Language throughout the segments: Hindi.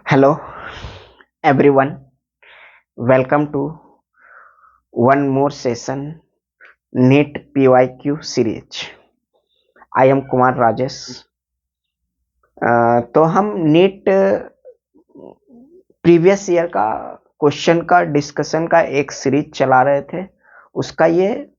Hello everyone, welcome to one more session NEET PYQ series. I am Kumar Rajesh. तो हम नीट प्रीवियस ईयर का क्वेश्चन का डिस्कशन का एक सीरीज चला रहे थे, उसका ये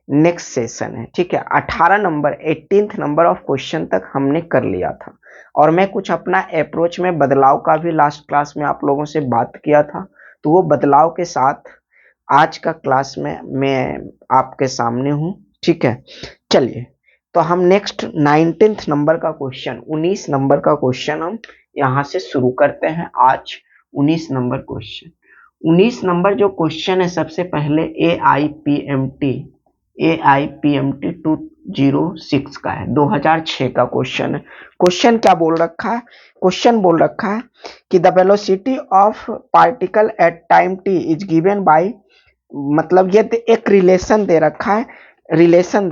नेक्स्ट सेशन है। ठीक है, 18 number 18th number of question तक हमने कर लिया था और मैं कुछ अपना अप्रोच में बदलाव का भी लास्ट क्लास में आप लोगों से बात किया था, तो वो बदलाव के साथ आज का क्लास में मैं आपके सामने हूं। ठीक है, चलिए तो हम नेक्स्ट 19th नंबर का क्वेश्चन 19 नंबर का क्वेश्चन हम यहां से शुरू करते हैं। आज 19 नंबर क्वेश्चन 19 नंबर जो क्वेश्चन है, सबसे पहले AIPMT 206 का है, 2006 का क्वेश्चन है। क्वेश्चन क्या बोल रखा है? क्वेश्चन बोल रखा है कि the velocity of particle at time t is given by, मतलब ये एक रिलेशन दे रखा है। रिलेशन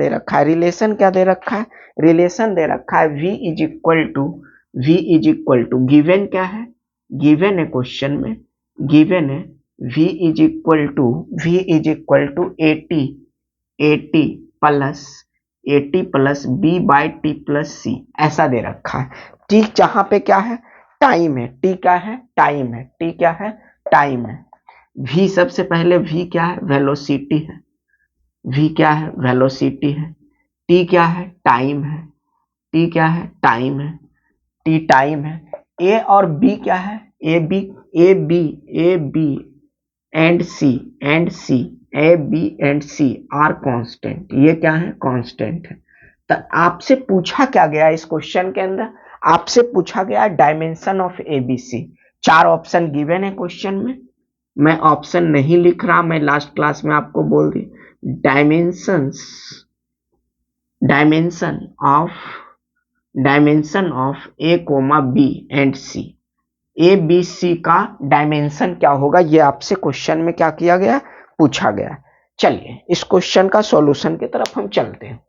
क्या दे रखा है? रिलेशन दे रखा है v is equal to given क्या है? गिवन है क्वेश्चन में, गिवन है v is equal to a t plus b by t plus c, ऐसा दे रखा है। टी जहां पे क्या है? टाइम है। टी क्या है? टाइम है। टी क्या है? टाइम है। v सबसे पहले v क्या है? वेलोसिटी है। v क्या है? वेलोसिटी है। t क्या है? टाइम है। t क्या है? टाइम है। t टाइम है। a और b क्या है? A B and C are constant. ये क्या है? कांस्टेंट है। तो आपसे पूछा क्या गया इस क्वेश्चन के अंदर? आपसे पूछा गया dimension of ABC. 4 option given है क्वेश्चन में, मैं ऑप्शन नहीं लिख रहा, मैं लास्ट क्लास में आपको बोल दी। Dimension of a comma b and c. A b c का डायमेंशन क्या होगा, ये आपसे क्वेश्चन में क्या किया गया? पूछा गया। चलिए इस क्वेश्चन का सॉल्यूशन की तरफ हम चलते हैं।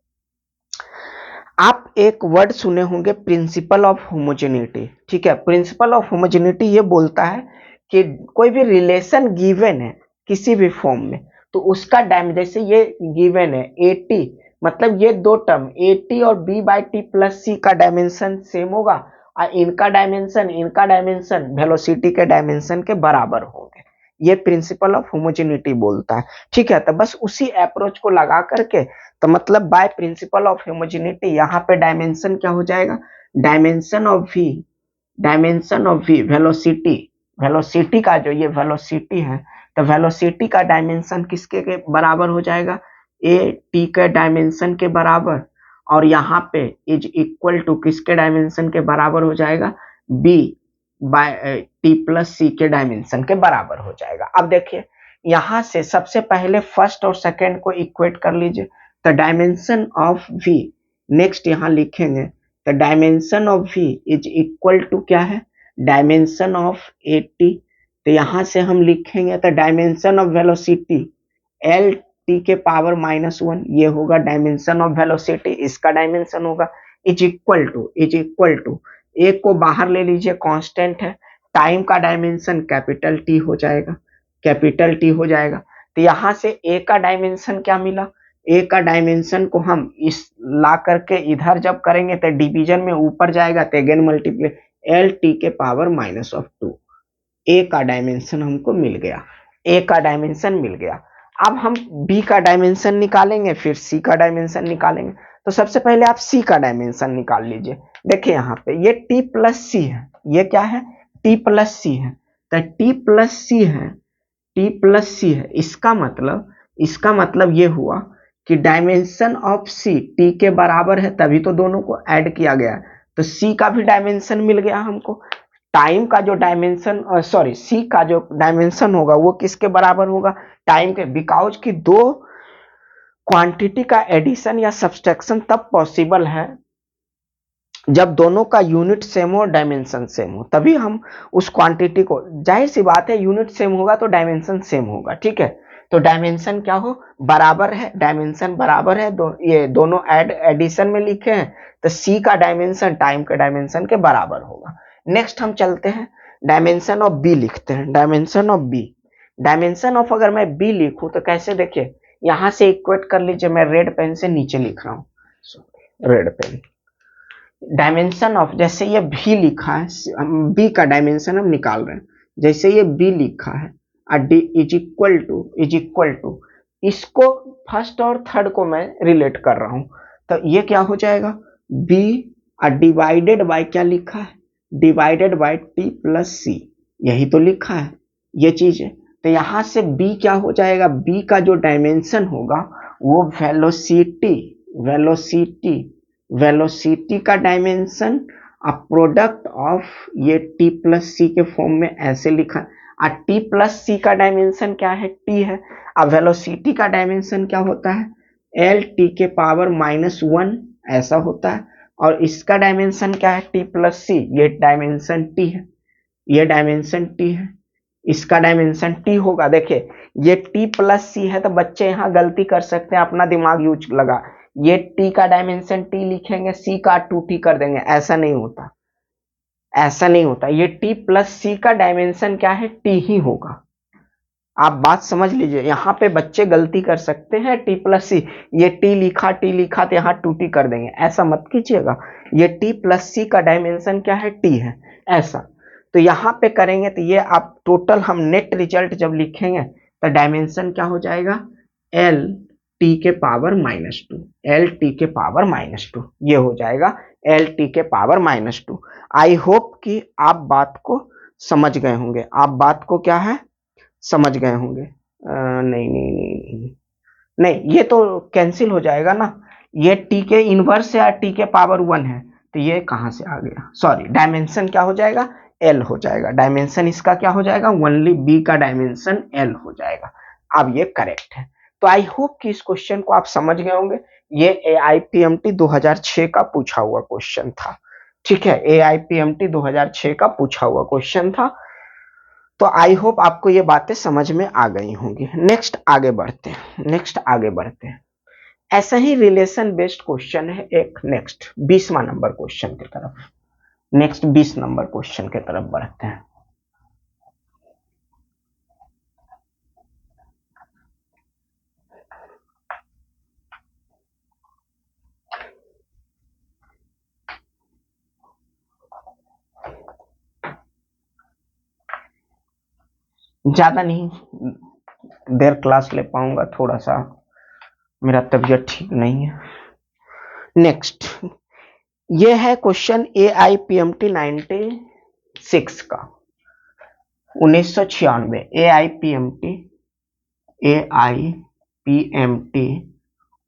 आप एक वर्ड सुने होंगे, प्रिंसिपल ऑफ होमोजेनिटी। ठीक है, प्रिंसिपल ऑफ होमोजेनिटी ये बोलता है कि कोई भी रिलेशन गिवन है किसी भी फॉर्म में, तो उसका जैसे ये गिवन है 80, मतलब ये दो टर्म AT और B बाई टी प्लस सी का डायमेंशन सेम होगा और इनका डायमेंशन वेलोसिटी के डायमेंशन के बराबर होंगे। ये प्रिंसिपल ऑफ होमोजेनिटी बोलता है। ठीक है, तो बस उसी अप्रोच को लगा करके, तो मतलब बाय प्रिंसिपल ऑफ होमोजेनिटी यहाँ पे डायमेंशन क्या हो जाएगा? डायमेंशन ऑफ v वेलोसिटी का जो ये वेलोसिटी है, तो वेलोसिटी का डायमेंशन किसके के बराबर हो जाएगा? ए टी के डायमेंशन के बराबर, और यहाँ पे इज इक्वल टू किसके डायमेंशन के बराबर हो जाएगा? बी बाय टी प्लस सी के डायमेंशन के बराबर हो जाएगा। अब देखिए यहां से सबसे पहले फर्स्ट और सेकंड को इक्वेट कर लीजिए, तो डायमेंशन ऑफ v, नेक्स्ट यहां लिखेंगे तो dimension of v is equal to क्या है? Dimension of 80। तो यहां से हम लिखेंगे तो dimension of velocity L T के पावर -1, ये होगा डायमेंशन ऑफ वेलोसिटी, इसका डायमेंशन होगा। इज इक्वल टू एक को बाहर ले लीजिए, कांस्टेंट है। टाइम का डायमेंशन कैपिटल टी हो जाएगा। तो यहां से ए का डायमेंशन क्या मिला? ए का डायमेंशन को हम इस ला करके इधर जब करेंगे तो डिवीजन में ऊपर जाएगा, तो अगेन मल्टीप्लाई एल टी के पावर -2। ए का डायमेंशन हमको मिल गया। अब हम बी का डायमेंशन निकालेंगे, फिर सी का डायमेंशन निकालेंगे। तो सबसे पहले आप सी का डायमेंशन निकाल लीजिए। देखिए यहाँ पे ये टी प्लस सी है, ये क्या है? टी प्लस सी है। तो टी प्लस सी है, इसका मतलब ये हुआ कि डायमेंशन ऑफ सी टी के बराबर है, तभी तो दोनों को ऐड किया गया। तो सी का भी डायमेंशन मिल गया हमको। टाइम का जो डायमेंशन सी का जो डायमेंशन होगा वो किसके बराबर होगा? टाइम के, बिकॉज की दो क्वांटिटी का एडिशन या सब्सट्रैक्शन तब पॉसिबल है जब दोनों का यूनिट सेम हो, डायमेंशन सेम हो, तभी हम उस क्वांटिटी को, जाहिर सी बात है यूनिट सेम होगा तो डायमेंशन सेम होगा। ठीक है, तो डायमेंशन क्या हो? बराबर है, डायमेंशन बराबर है, ये दोनों एडिशन में लिखे हैं, तो सी का डायमेंशन टाइम के डायमेंशन के बराबर होगा। नेक्स्ट हम चलते हैं, डायमेंशन ऑफ बी लिखते हैं, dimension of B. Dimension of अगर मैं बी लिखूं तो कैसे, देखिए यहां से इक्वेट कर लीजिए, मैं रेड पेन से नीचे लिख रहा हूं, रेड पेन। डायमेंशन ऑफ, जैसे ये भी लिखा है, बी का डायमेंशन हम निकाल रहे हैं, जैसे ये बी लिखा है डी इज इक्वल टू, इसको फर्स्ट और थर्ड को मैं रिलेट कर रहा हूं, तो ये क्या हो जाएगा, बी डिवाइडेड बाय क्या लिखा है, डिवाइडेड बाय टी प्लस सी, यही तो लिखा है ये चीज है। तो यहां से बी क्या हो जाएगा, बी का जो डायमेंशन होगा वो वेलोसिटी का डायमेंशन, अ प्रोडक्ट ऑफ ये टी प्लस सी के फॉर्म में ऐसे लिखा, टी प्लस सी का डायमेंशन क्या है, टी है। अब वेलोसिटी का डायमेंशन क्या होता है, एल टी के पावर -1 ऐसा होता है, और इसका डायमेंशन क्या है, टी प्लस सी, ये डायमेंशन टी है, ये डायमेंशन टी है, इसका डायमेंशन टी होगा। देखिए ये टी प्लस सी है, तो बच्चे यहाँ गलती कर सकते हैं, अपना दिमाग यूज लगा, ये टी का डायमेंशन टी लिखेंगे, सी का 2t कर देंगे, ऐसा नहीं होता, ऐसा नहीं होता। ये टी प्लस सी का डायमेंशन क्या है, टी ही होगा। आप बात समझ लीजिए, यहाँ पे बच्चे गलती कर सकते हैं, टी प्लस सी, ये टी लिखा तो यहाँ 2t कर देंगे, ऐसा मत कीजिएगा। ये टी प्लस सी का डायमेंशन क्या है, टी है, ऐसा। तो यहाँ पे करेंगे तो ये आप टोटल, हम नेट रिजल्ट जब लिखेंगे तो डायमेंशन क्या हो जाएगा, एल टी के पावर -2, एल टी के पावर -2, ये हो जाएगा एल टी के पावर -2। आई होप कि आप बात को समझ गए होंगे, आप बात को क्या है, समझ गए होंगे। नहीं नहीं नहीं नहीं नहीं, ये तो कैंसिल हो जाएगा ना, ये टी के इनवर्स है, टी के पावर 1 है, तो ये कहां से आ गया, सॉरी, डायमेंशन क्या हो जाएगा, एल हो जाएगा, डायमेंशन इसका क्या हो जाएगा, ओनली बी का डायमेंशन एल हो जाएगा। अब ये करेक्ट है। तो आई होप कि इस क्वेश्चन को आप समझ गए होंगे। ये AIPMT 2006 का पूछा हुआ क्वेश्चन था, ठीक है, AIPMT 2006 का पूछा हुआ क्वेश्चन था। तो आई होप आपको ये बातें समझ में आ गई होंगी। नेक्स्ट आगे बढ़ते हैं, ऐसा ही रिलेशन बेस्ड क्वेश्चन है एक, नेक्स्ट 20वां नंबर क्वेश्चन की तरफ, नेक्स्ट 20 नंबर क्वेश्चन की तरफ बढ़ते हैं। ज्यादा नहीं देर क्लास ले पाऊंगा, थोड़ा सा मेरा तबीयत ठीक नहीं है। नेक्स्ट ये है क्वेश्चन AIPMT 96 का, 1996, AIPMT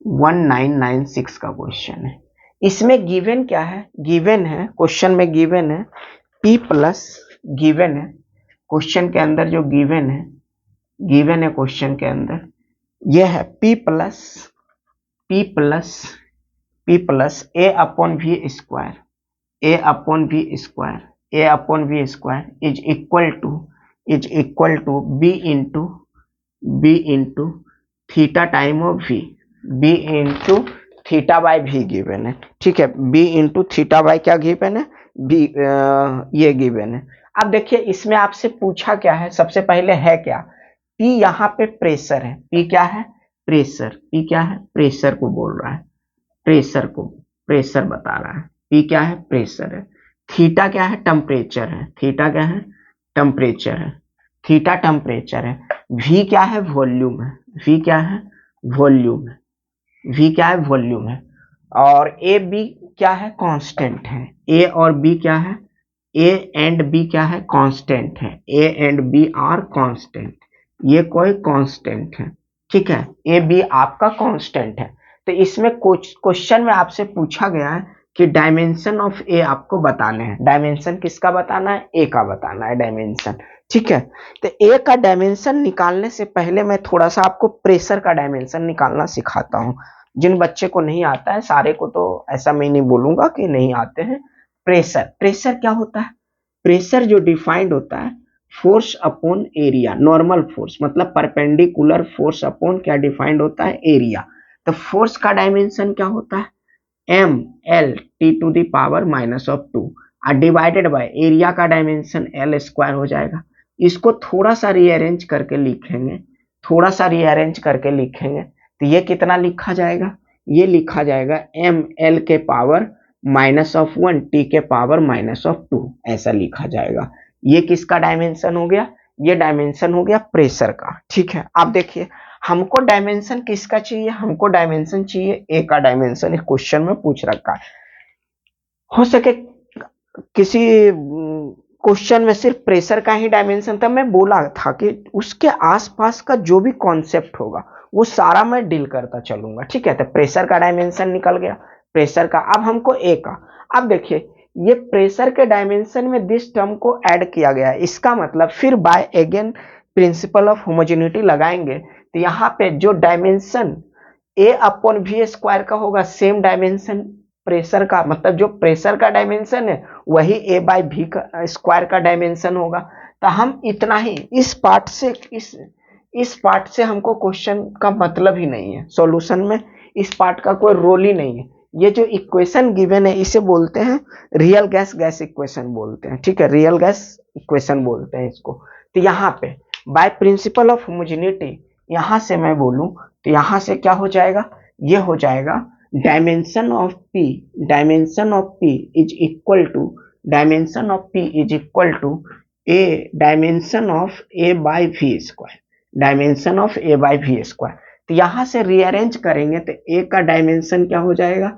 1996 का क्वेश्चन है। इसमें गिवन क्या है, गिवन है क्वेश्चन में, गिवन है P प्लस, गिवन है क्वेश्चन के अंदर, जो गिवन है क्वेश्चन के अंदर, ये है P plus A upon V square, is equal to B into theta time of V, B into theta by भी गिवन है, ठीक है, बी इंटू थीटा बाय क्या गिवन है, बी, ये गिवन है। अब देखिए इसमें आपसे पूछा क्या है, सबसे पहले है क्या, P यहाँ पे प्रेशर है, P क्या है, प्रेशर, P क्या है, प्रेशर को बोल रहा है, प्रेशर बता रहा है, P क्या है, प्रेशर है। थीटा क्या है, टेम्परेचर है, थीटा क्या है, टेम्परेचर है, थीटा टेम्परेचर है। V क्या है, वॉल्यूम है, V क्या है, वॉल्यूम है, V क्या है, वॉल्यूम है। और A B क्या है, कांस्टेंट है, A और B क्या है, A एंड B क्या है, कांस्टेंट है, A and B are constant, ये कोई कांस्टेंट है, ठीक है, A B आपका कांस्टेंट है। तो इसमें क्वेश्चन में आपसे पूछा गया है कि डायमेंशन ऑफ A आपको बताने हैं, डायमेंशन किसका बताना है, A का बताना है डायमेंशन, ठीक है। तो A का डायमेंशन निकालने से पहले मैं थोड़ा सा आपको प्रेशर का डायमेंशन निकालना सिखाता हूं, जिन बच्चे को नहीं आता है, सारे को तो ऐसा मैं नहीं बोलूंगा कि नहीं आते हैं। प्रेशर क्या होता है, प्रेशर जो डिफाइंड होता है, force upon area, normal force मतलब परपेंडिकुलर फोर्स अपॉन क्या डिफाइंड होता है, एरिया। तो फोर्स का डायमेंशन क्या होता है, M L T to the power -2, और डिवाइडेड बाय एरिया का डायमेंशन एल स्क्वायर हो जाएगा। इसको थोड़ा सा रीअरेंज करके लिखेंगे, थोड़ा सा रीअरेंज करके लिखेंगे तो ये कितना लिखा जाएगा, ये लिखा जाएगा एम एल के पावर -1 टी के पावर -2 ऐसा लिखा जाएगा। ये किसका डायमेंशन हो गया, ये डायमेंशन हो गया प्रेशर का। ठीक है, आप देखिए हमको डायमेंशन किसका चाहिए, हमको डायमेंशन चाहिए ए का डायमेंशन। इस क्वेश्चन में पूछ रखा है, हो सके किसी क्वेश्चन में सिर्फ प्रेशर का ही डायमेंशन था। मैं बोला था कि उसके आसपास का जो भी कॉन्सेप्ट होगा वो सारा मैं डील करता चलूंगा। ठीक है, तो प्रेशर का डायमेंशन निकल गया, प्रेशर का। अब हमको ए का, अब देखिए ये प्रेशर के डायमेंशन में दिस टर्म को ऐड किया गया है, इसका मतलब फिर by again principle of homogeneity लगाएंगे तो यहाँ पे जो dimension A upon V square का होगा सेम डायमेंशन प्रेशर का, मतलब जो प्रेशर का डायमेंशन है वही ए बाय वी का स्क्वायर का डायमेंशन होगा। तो हम इतना ही इस पार्ट से, इस पार्ट से हमको क्वेश्चन का मतलब ही नहीं है, सॉल्यूशन में इस पार्ट का कोई रोल ही नहीं है। ये जो इक्वेशन गिवन है इसे बोलते हैं रियल गैस गैस इक्वेशन बोलते हैं। ठीक है, रियल गैस इक्वेशन बोलते हैं इसको। तो यहाँ पे बाय प्रिंसिपल ऑफ होमोजेनिटी यहां से मैं बोलूं तो यहां से क्या हो जाएगा, ये हो जाएगा dimension of P, dimension of P is equal to, dimension of P is equal to A dimension of A by V square, dimension of A by V square. तो यहां से रीअरेंज करेंगे तो ए का डायमेंशन क्या हो जाएगा,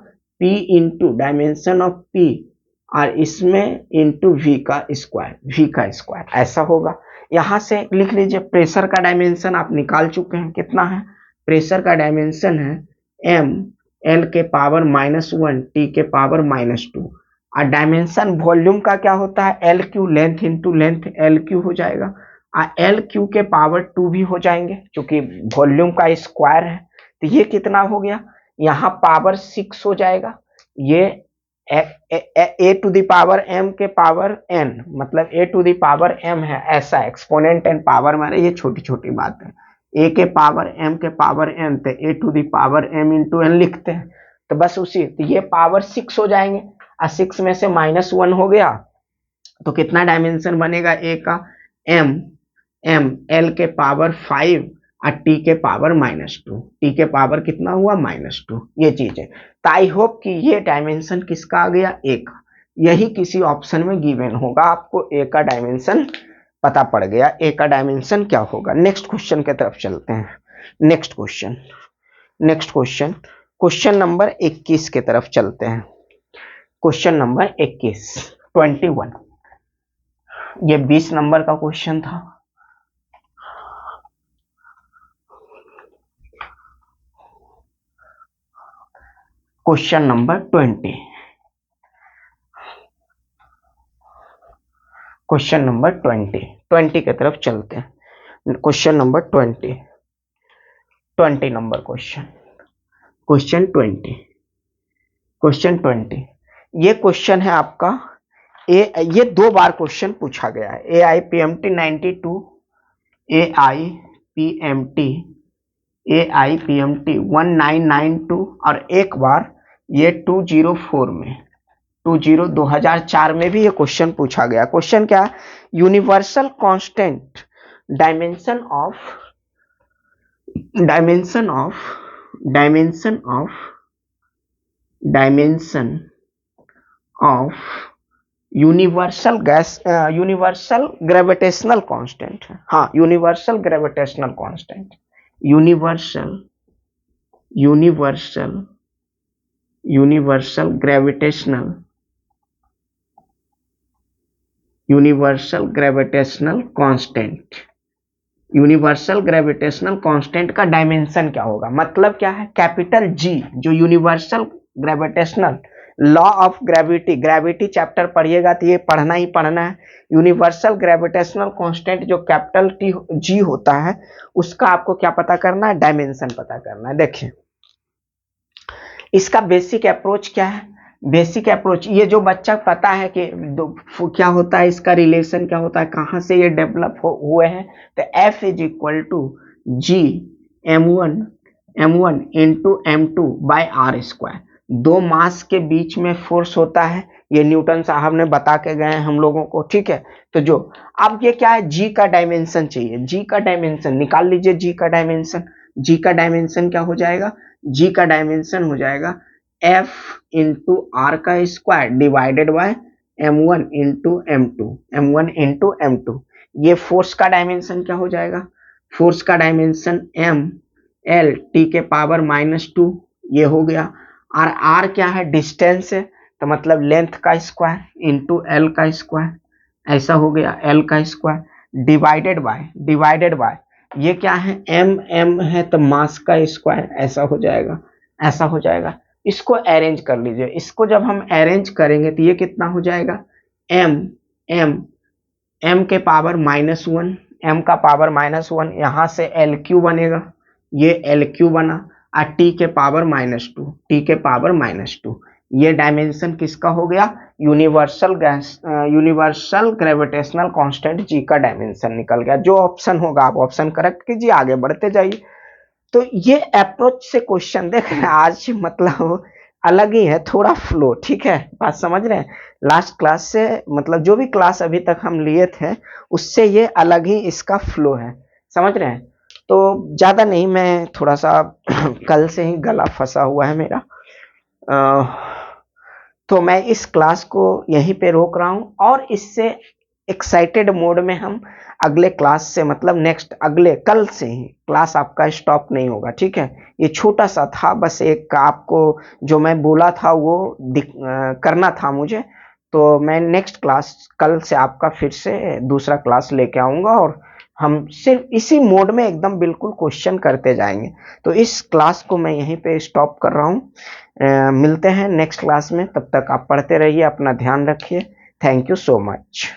P into dimension of P और इसमें इंटू वी का स्क्वायर, वी का स्क्वायर ऐसा होगा। यहां से लिख लीजिए प्रेशर का डायमेंशन आप निकाल चुके हैं, कितना है, प्रेशर का डायमेंशन है एम एल के पावर -1 टी के पावर -2 और डायमेंशन वॉल्यूम का क्या होता है L Q, length into length L Q हो जाएगा और एल क्यू के पावर 2 भी हो जाएंगे क्योंकि वॉल्यूम का स्क्वायर है। तो ये कितना हो गया, यहाँ पावर 6 हो जाएगा, ये ए टू द पावर एम के पावर एन, मतलब ए टू द पावर एम है ऐसा, एक्सपोनेंट एंड पावर मारे ये छोटी छोटी बात है, ए के पावर एम के पावर एन तो a to the power m into n लिखते हैं। तो बस उसी, तो ये पावर 6 हो जाएंगे और 6 में से -1 हो गया तो कितना डायमेंशन बनेगा ए का, एम एम एल के पावर 5 और टी के पावर -2, टी के पावर कितना हुआ -2, ये चीज है। तो आई होप कि ये डायमेंशन किसका आ गया, ए का। यही किसी ऑप्शन में गिवन होगा, आपको ए का डायमेंशन पता पड़ गया, ए का डायमेंशन क्या होगा। नेक्स्ट क्वेश्चन की तरफ चलते हैं। Next question, next question, question number 21 की तरफ चलते हैं। क्वेश्चन नंबर 21, 21, ये 20 नंबर का क्वेश्चन था। क्वेश्चन नंबर 20, क्वेश्चन नंबर 20 की तरफ चलते हैं। Question number 20 number question, question 20, question 20, ये क्वेश्चन है आपका ये 2 बार क्वेश्चन पूछा गया है। AIPMT 92, AIPMT 1992 और एक बार ये 2004 में 2004 में भी ये क्वेश्चन पूछा गया। क्वेश्चन क्या है, universal constant dimension of universal gas, universal gravitational constant, हाँ universal gravitational constant, universal gravitational constant, universal gravitational constant का डायमेंशन क्या होगा, मतलब क्या है, कैपिटल जी जो universal gravitational law of gravity, gravity chapter पढ़िएगा तो ये पढ़ना ही पढ़ना है। यूनिवर्सल ग्रेविटेशनल कांस्टेंट जो कैपिटल टी जी होता है उसका आपको क्या पता करना है, डायमेंशन पता करना है। देखिए इसका बेसिक अप्रोच क्या है, बेसिक अप्रोच ये जो बच्चा पता है कि क्या होता है, इसका रिलेशन क्या होता है, कहां से ये डेवलप हुए हैं, तो F is equal to G m1 into m2 by r square. दो मास के बीच में फोर्स होता है ये न्यूटन साहब ने बता के गए हैं हम लोगों को, ठीक है। तो जो अब ये क्या है, जी का डायमेंशन चाहिए, जी का डायमेंशन निकाल लीजिए। जी का डायमेंशन, जी का डायमेंशन क्या हो जाएगा, जी का डायमेंशन हो जाएगा एफ इंटू आर का square divided by m1 into m2, m1 into m2। ये फोर्स का डायमेंशन क्या हो जाएगा, फोर्स का डायमेंशन m l t के पावर -2, ये हो गया। और r क्या है, डिस्टेंस है, तो मतलब लेंथ का स्क्वायर इंटू l का स्क्वायर, ऐसा हो गया l का स्क्वायर डिवाइडेड बाय ये क्या है, m है तो मास का स्क्वायर, ऐसा हो जाएगा, ऐसा हो जाएगा। इसको अरेंज कर लीजिए, इसको जब हम अरेंज करेंगे तो ये कितना हो जाएगा, m m m के पावर -1, m का पावर -1, यहां से LQ बनेगा, ये LQ बना, और t के पावर -2, t के पावर -2। ये डायमेंशन किसका हो गया, यूनिवर्सल ग्रेविटेशनल कांस्टेंट जी का डायमेंशन निकल गया। जो ऑप्शन होगा आप ऑप्शन करेक्ट कीजिए, आगे बढ़ते जाइए। तो ये अप्रोच से क्वेश्चन देख रहे हैं आज, मतलब अलग ही है, थोड़ा फ्लो, ठीक है, बात समझ रहे हैं। लास्ट क्लास से, मतलब जो भी क्लास अभी तक हम लिए थे उससे ये अलग ही इसका फ्लो है, समझ रहे हैं। तो ज्यादा नहीं, मैं थोड़ा सा कल से ही गला फंसा हुआ है मेरा, तो मैं इस क्लास को यहीं पे रोक रहा हूं, और इससे एक्साइटेड मोड में हम अगले क्लास से, मतलब नेक्स्ट अगले कल से ही क्लास आपका स्टॉप नहीं होगा, ठीक है। ये छोटा सा था, बस एक आपको जो मैं बोला था वो करना था मुझे। तो मैं नेक्स्ट क्लास कल से आपका फिर से दूसरा क्लास लेके आऊंगा, और हम सिर्फ इसी मोड में एकदम बिल्कुल क्वेश्चन करते जाएंगे। तो इस क्लास को मैं यहीं पे स्टॉप कर रहा हूँ, मिलते हैं नेक्स्ट क्लास में, तब तक आप पढ़ते रहिए, अपना ध्यान रखिए। Thank you so much.